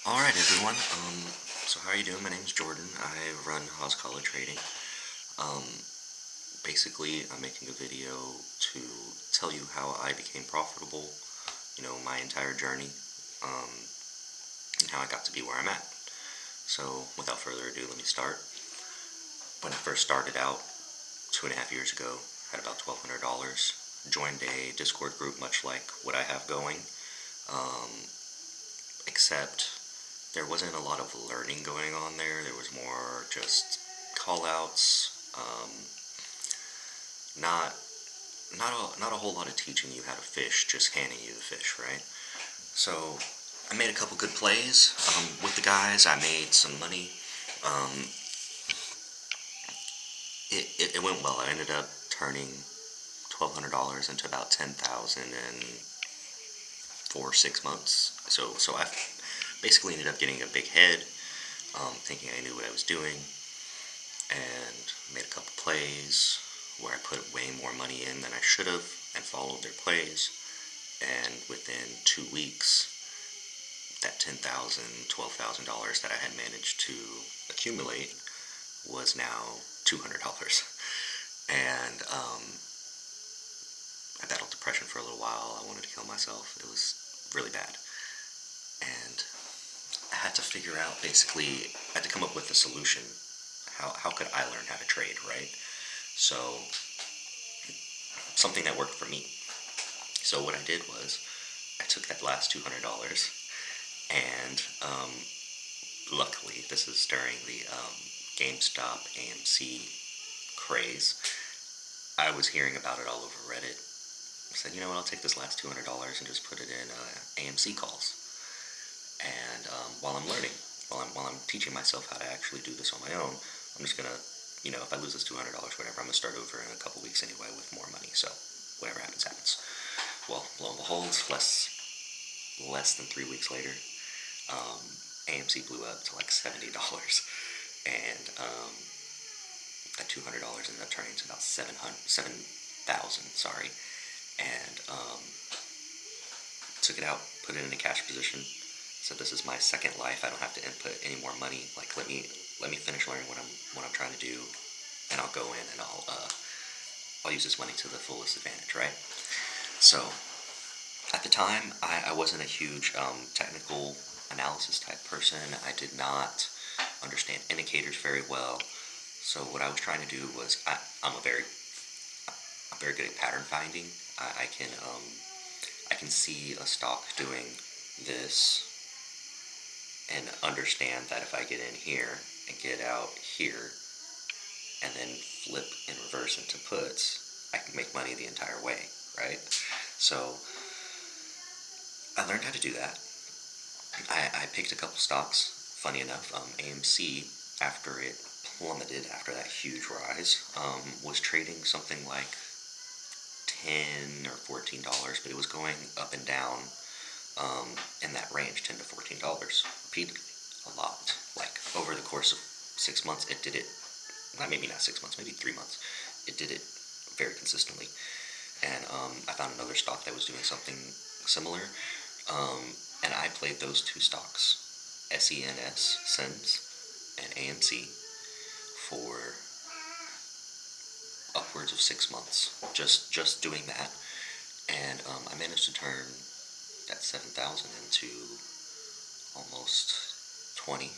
Alright everyone, so how are you doing? My name's Jordan. I run Haas Color Trading. Um, Basically, I'm making a video to tell you how I became profitable, my entire journey, um, and how I got to be where I'm at. So, without further ado, let me start. When I first started out, 2.5 years ago, had about $1,200, joined a Discord group much like what I have going, um, except there wasn't a lot of learning going on there. There was more just call-outs, not not a whole lot of teaching you how to fish, just handing you the fish, right? So I made a couple good plays with the guys. I made some money. Um, it went well. I ended up turning $1,200 into about 10,000 in 4 or 6 months. So I basically ended up getting a big head, thinking I knew what I was doing, and made a couple plays where I put way more money in than I should have and followed their plays. And within 2 weeks, that $10,000, $12,000 that I had managed to accumulate was now $200. And I battled depression for a little while. I wanted to kill myself. It was really bad. And I had to figure out, basically, I had to come up with a solution. How could I learn how to trade, right? So, something that worked for me. So what I did was, I took that last $200, and luckily, this is during the GameStop AMC craze. I was hearing about it all over Reddit. I said, you know what, I'll take this last $200 and just put it in AMC calls. And while I'm learning, while I'm teaching myself how to actually do this on my own, I'm just gonna, if I lose this $200, whatever, I'm gonna start over in a couple weeks anyway with more money. So whatever happens, happens. Well, lo and behold, less than 3 weeks later, AMC blew up to like $70, and that $200 ended up turning to about 7,000. Sorry, and took it out, put it in a cash position. Said, this is my second life. I don't have to input any more money. Like, let me finish learning what I'm trying to do, and I'll go in and I'll use this money to the fullest advantage, right? So at the time, I wasn't a huge technical analysis type person. I did not understand indicators very well. So what I was trying to do was, I'm very good at pattern finding. I can see a stock doing this and understand that if I get in here and get out here and then flip in reverse into puts, I can make money the entire way, right? So I learned how to do that. I picked a couple stocks. Funny enough, AMC, after it plummeted, after that huge rise, was trading something like $10 or $14, but it was going up and down in that range, $10 to $14, repeatedly, a lot. Like, over the course of 6 months, it did it, well, maybe not 6 months, maybe 3 months, it did it very consistently. And I found another stock that was doing something similar, and I played those two stocks, SENS, and AMC, for upwards of 6 months, just doing that, and I managed to turn that 7,000 into almost 20,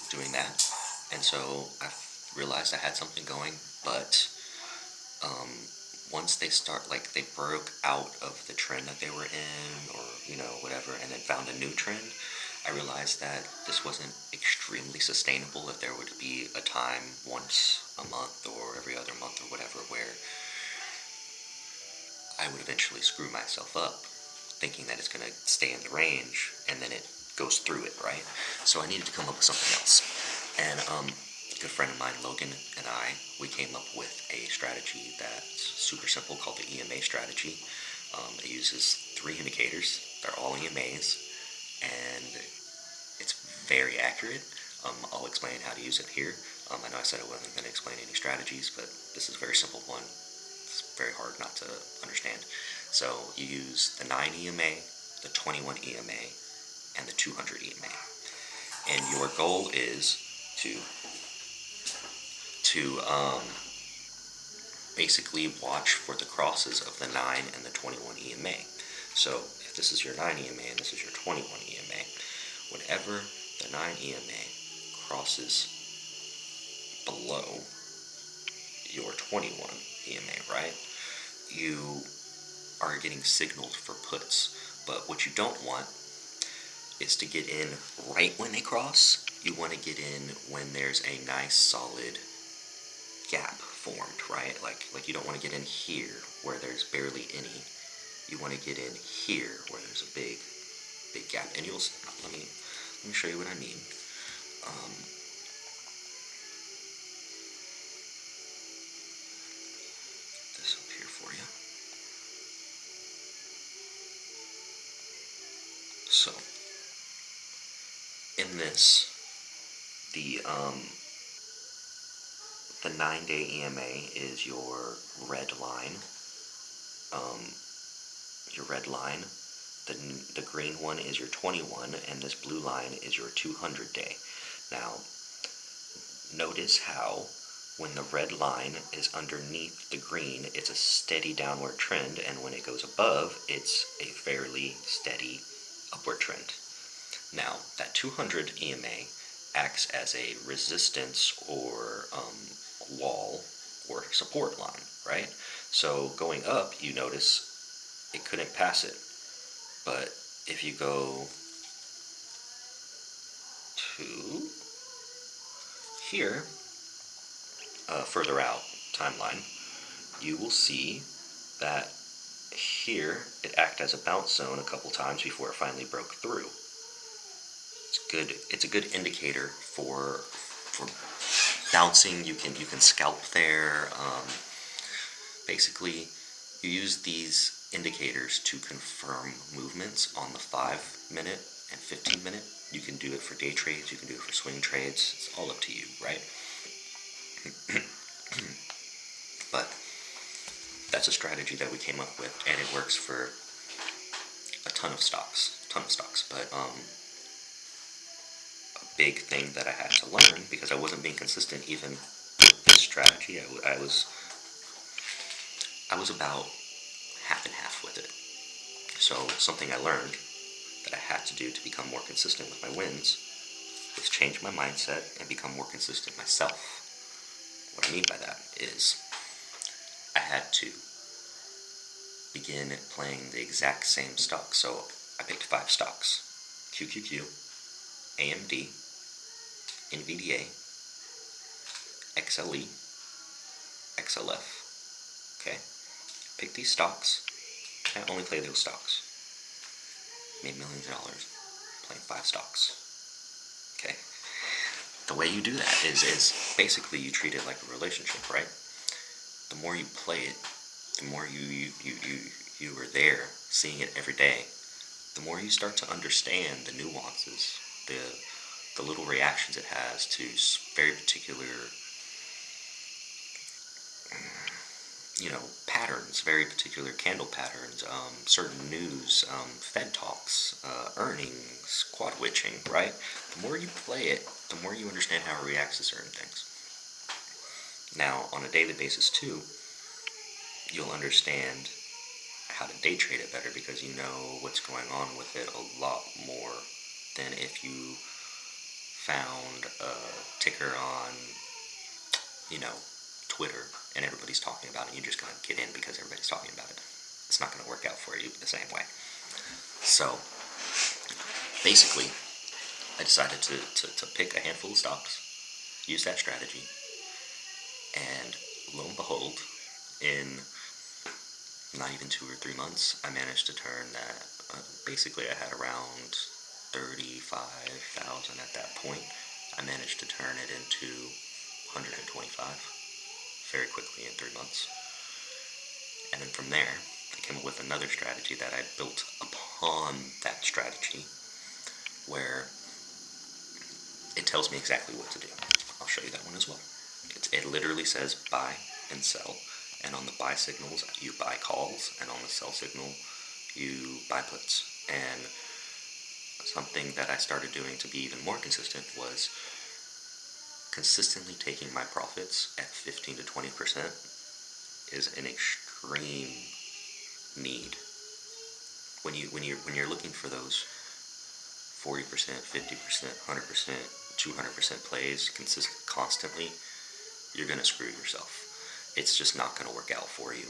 doing that. And so I realized I had something going, but once they broke out of the trend that they were in, or whatever, and then found a new trend, I realized that this wasn't extremely sustainable. If there would be a time once a month or every other month or whatever where I would eventually screw myself up, thinking that it's going to stay in the range, and then it goes through it, right? So I needed to come up with something else. And a good friend of mine, Logan, and we came up with a strategy that's super simple called the EMA strategy. It uses 3 indicators. They're all EMAs, and it's very accurate. I'll explain how to use it here. I know I said I wasn't going to explain any strategies, but this is a very simple one. It's very hard not to understand. So you use the 9 EMA, the 21 EMA, and the 200 EMA. And your goal is to basically watch for the crosses of the 9 and the 21 EMA. So if this is your 9 EMA and this is your 21 EMA, whenever the 9 EMA crosses below your 21 EMA, right, you are getting signaled for puts. But what you don't want is to get in right when they cross. You want to get in when there's a nice solid gap formed, right? Like you don't want to get in here where there's barely any. You want to get in here where there's a big gap. And you'll let me show you what I mean. This up here for you. So in this, the 9-day EMA is your red line. Your red line. The green one is your 21, and this blue line is your 200-day. Now, notice how when the red line is underneath the green, it's a steady downward trend, and when it goes above, it's a fairly steady upward trend. Now, that 200 EMA acts as a resistance or wall or support line, right? So going up, you notice it couldn't pass it. But if you go to here, further out timeline, you will see that here it acted as a bounce zone a couple times before it finally broke through. It's good. It's a good indicator for bouncing. You can scalp there. Basically, you use these indicators to confirm movements on the 5-minute and 15-minute. You can do it for day trades, you can do it for swing trades, it's all up to you, right? But that's a strategy that we came up with, and it works for a ton of stocks. But a big thing that I had to learn, because I wasn't being consistent even with this strategy, I was about half and half with it. So something I learned that I had to do to become more consistent with my wins was change my mindset and become more consistent myself. What I mean by that is I had to begin playing the exact same stock. So I picked 5 stocks: QQQ, AMD, NVDA, XLE, XLF. Okay, pick these stocks. I only play those stocks. Made millions of dollars playing 5 stocks. Okay. The way you do that is basically you treat it like a relationship, right? The more you play it, the more you are there, seeing it every day, the more you start to understand the nuances, the little reactions it has to very particular patterns, very particular candle patterns, certain news, Fed talks, earnings, quad witching, right? The more you play it, the more you understand how it reacts to certain things. Now, on a daily basis too, you'll understand how to day trade it better because you know what's going on with it a lot more than if you found a ticker on, Twitter and everybody's talking about it. You're just going to get in because everybody's talking about it. It's not going to work out for you the same way. So basically, I decided to pick a handful of stocks, use that strategy, and lo and behold, in not even 2 or 3 months, I managed to turn that. Basically, I had around 35,000 at that point. I managed to turn it into 125 very quickly in 3 months. And then from there, I came up with another strategy that I built upon that strategy, where it tells me exactly what to do. I'll show you that one as well. It literally says buy and sell, and on the buy signals, you buy calls, and on the sell signal, you buy puts. And something that I started doing to be even more consistent was consistently taking my profits at 15 to 20% is an extreme need. When you're looking for those 40%, 50%, 100%, 200% plays constantly, you're gonna screw yourself. It's just not gonna work out for you,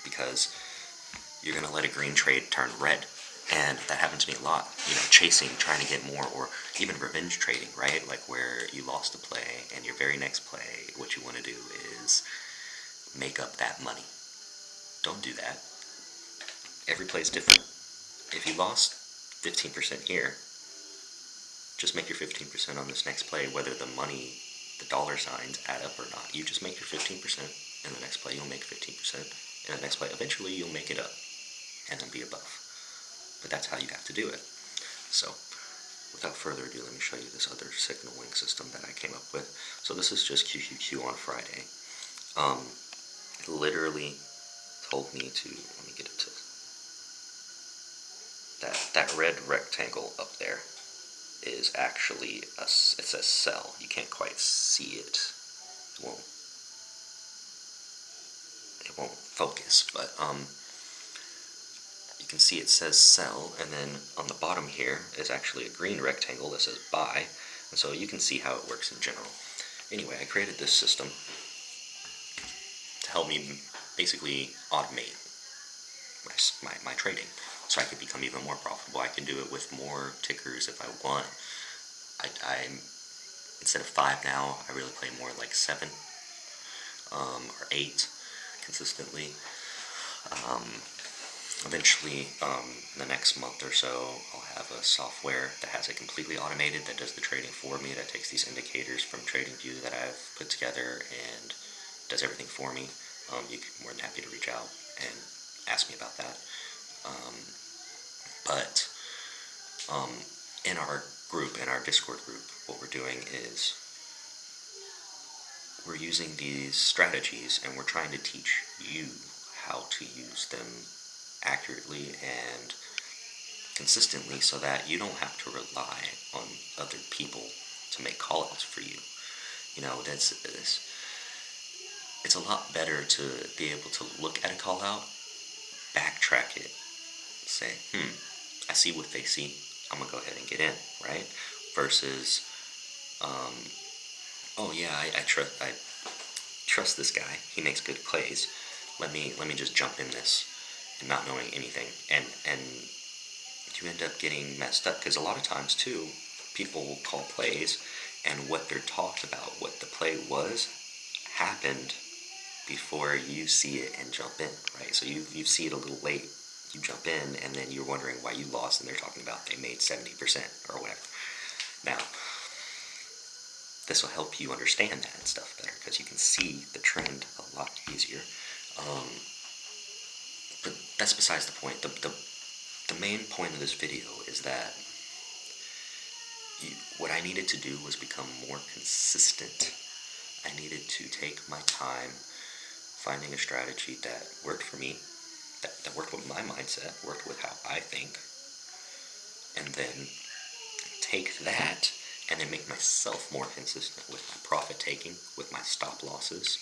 because you're gonna let a green trade turn red, and that happened to me a lot. Chasing, trying to get more, or even revenge trading, right? Like where you lost a play, and your very next play, what you want to do is make up that money. Don't do that. Every play is different. If you lost 15% here, just make your 15% on this next play, whether the money, the dollar signs add up or not. You just make your 15%, and the next play you'll make 15%, and the next play eventually you'll make it up, and then be above. But that's how you have to do it. So, without further ado, let me show you this other signaling system that I came up with. So this is just QQQ on Friday. It literally told me to, let me get it to, that red rectangle up there is actually, it says sell. You can't quite see it. It won't focus, but you can see it says sell, and then on the bottom here is actually a green rectangle that says buy, and so you can see how it works in general. Anyway, I created this system to help me basically automate my trading, so I could become even more profitable. I can do it with more tickers if I want. I instead of 5 now, I really play more like 7 or 8 consistently. Eventually, in the next month or so, I'll have a software that has it completely automated, that does the trading for me, that takes these indicators from TradingView that I've put together and does everything for me. You'd be more than happy to reach out and ask me about that. But in our group, in our Discord group, what we're doing is we're using these strategies, and we're trying to teach you how to use them accurately and consistently, so that you don't have to rely on other people to make call-outs for you. It's a lot better to be able to look at a call-out, backtrack it, say, I see what they see, I'm gonna go ahead and get in, right? Versus, oh yeah, I trust this guy, he makes good plays, let me just jump in this, and not knowing anything, and you end up getting messed up, because a lot of times too, people will call plays, and what they're talked about, what the play was, happened before you see it and jump in, right? So you see it a little late, you jump in, and then you're wondering why you lost, and they're talking about they made 70% or whatever. Now, this will help you understand that and stuff better, because you can see the trend a lot easier. But that's besides the point. The main point of this video is that what I needed to do was become more consistent. I needed to take my time finding a strategy that worked for me, that worked with my mindset, worked with how I think, and then take that and then make myself more consistent with my profit taking, with my stop losses,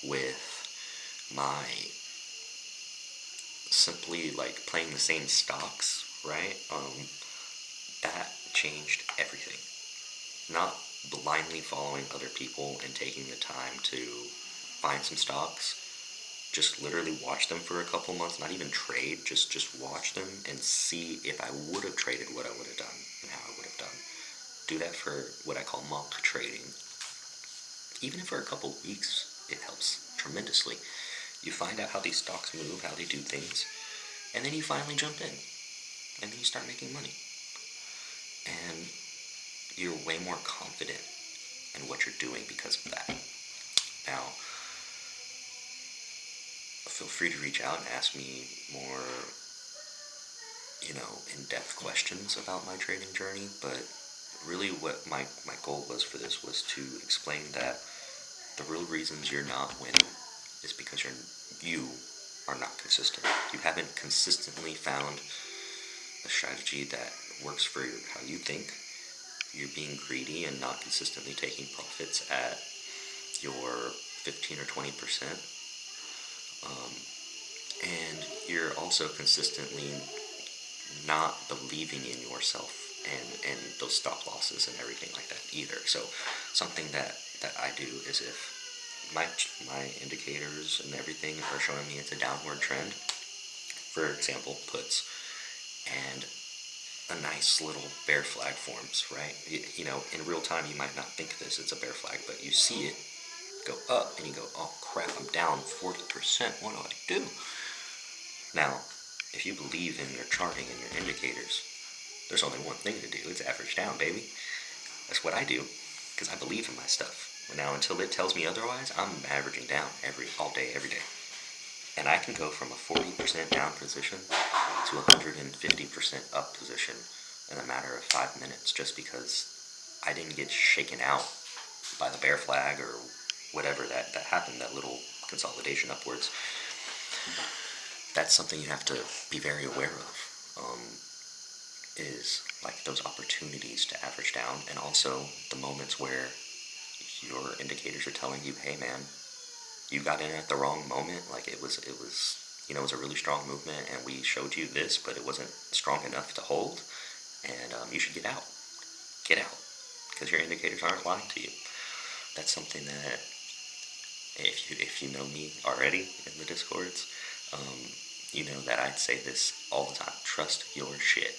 with my simply like playing the same stocks, right? That changed everything. Not blindly following other people and taking the time to find some stocks. Just literally watch them for a couple months, not even trade, just watch them and see if I would have traded, what I would have done and how I would have done. Do that for what I call mock trading. Even if for a couple weeks, it helps tremendously. You find out how these stocks move, how they do things, and then you finally jump in, and then you start making money. And you're way more confident in what you're doing because of that. Now, feel free to reach out and ask me more, in-depth questions about my trading journey, but really what my goal was for this was to explain that the real reasons you're not winning is because you are not consistent. You haven't consistently found a strategy that works for how you think. You're being greedy and not consistently taking profits at your 15 or 20%. And you're also consistently not believing in yourself and those stop losses and everything like that either. So something that I do is if my indicators and everything are showing me it's a downward trend, for example, puts, and a nice little bear flag forms, right? You know, in real time you might not think this, it's a bear flag, but you see it go up and you go, oh crap, I'm down 40%, what do I do? Now, if you believe in your charting and your indicators, there's only one thing to do, it's average down, baby. That's what I do, because I believe in my stuff. Now, until it tells me otherwise, I'm averaging down all day, every day. And I can go from a 40% down position to 150% up position in a matter of 5 minutes, just because I didn't get shaken out by the bear flag or whatever that happened, that little consolidation upwards. That's something you have to be very aware of, is like those opportunities to average down, and also the moments where your indicators are telling you, hey man, you got in at the wrong moment. Like it was you know, it was a really strong movement and we showed you this, but it wasn't strong enough to hold, and you should get out, because your indicators aren't lying to you. That's something that if you know me already in the Discords, you know that I'd say this all the time. Trust your shit.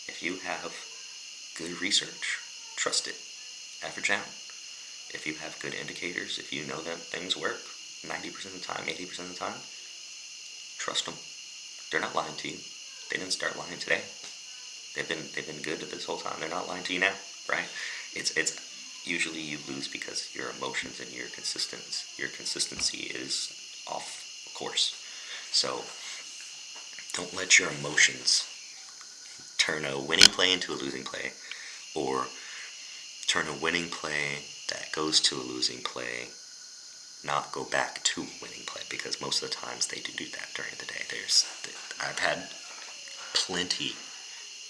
If you have good research, trust it. Average down. If you have good indicators, if you know that things work 90% of the time, 80% of the time, trust them. They're not lying to you. They didn't start lying today. They've been good this whole time. They're not lying to you now, right? It's usually you lose because your emotions and your consistency is off course. So don't let your emotions turn a winning play into a losing play, or turn a winning play that goes to a losing play not go back to winning play, because most of the times they do that during the day. I've had plenty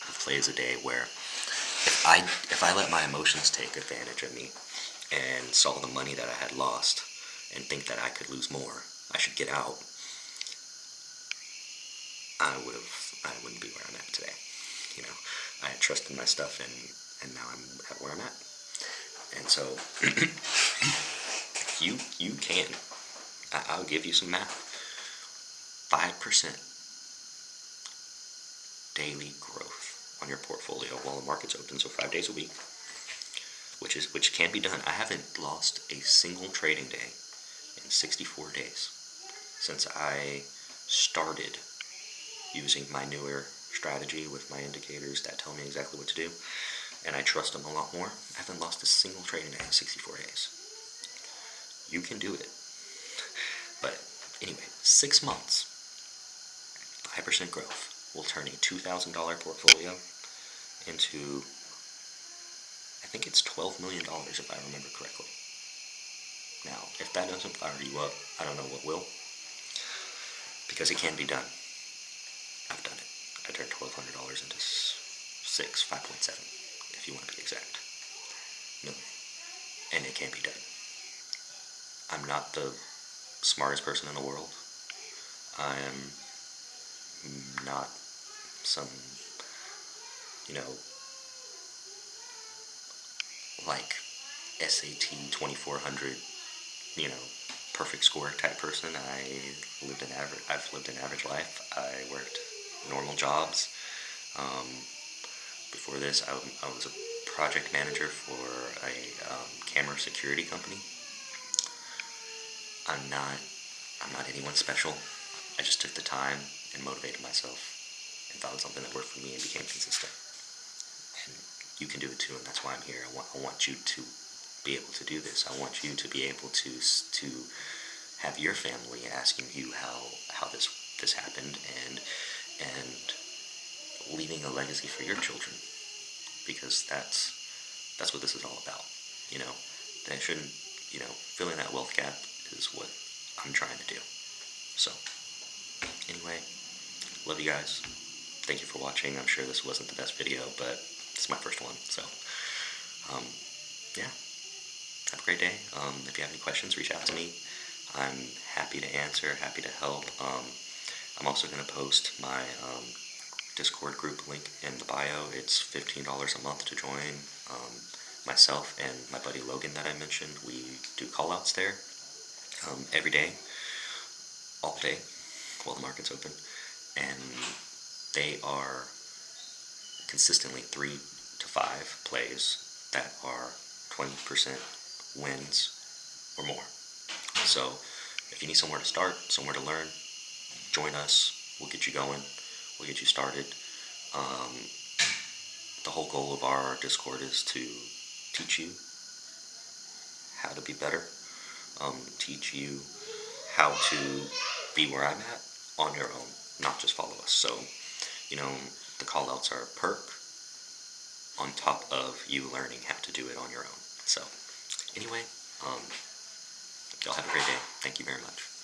of plays a day where if I let my emotions take advantage of me and saw the money that I had lost and think that I could lose more, I should get out, I wouldn't be where I'm at today. You know, I had trust in my stuff, and now I'm at where I'm at. And so you can. I'll give you some math. 5% daily growth on your portfolio while the market's open, so 5 days a week, which can be done. I haven't lost a single trading day in 64 days since I started using my newer strategy with my indicators that tell me exactly what to do, and I trust them a lot more. I haven't lost a single trading day in 64 days. You can do it. But anyway, 6 months, 5% growth will turn a $2,000 portfolio into, I think it's $12 million if I remember correctly. Now, if that doesn't fire you up, I don't know what will, because it can be done. I've done it. I turned $1,200 into 5.7, if you want to be exact, million, and it can be done. I'm not the smartest person in the world. I am not some, like SAT 2400, perfect score type person. I've lived an average life. I worked normal jobs. Before this, I was a project manager for a camera security company. I'm not anyone special. I just took the time and motivated myself and found something that worked for me and became consistent. And you can do it too, and that's why I'm here. I want you to be able to do this. I want you to be able to have your family asking you how this happened, and leaving a legacy for your children, because that's what this is all about. They shouldn't, filling that wealth gap is what I'm trying to do. So anyway, love you guys. thank you for watching. I'm sure this wasn't the best video, but it's my first one, so yeah, have a great day. If you have any questions, reach out to me. I'm happy to answer, happy to help. I'm also going to post my Discord group link in the bio. It's $15 a month to join. Myself and my buddy Logan that I mentioned, we do callouts there every day, all day, while the market's open, and they are consistently 3 to 5 plays that are 20% wins or more. So if you need somewhere to start, somewhere to learn, join us. We'll get you going. We'll get you started. The whole goal of our Discord is to teach you how to be better, teach you how to be where I'm at on your own, not just follow us. So, the callouts are a perk on top of you learning how to do it on your own. So, anyway, y'all have a great day. Thank you very much.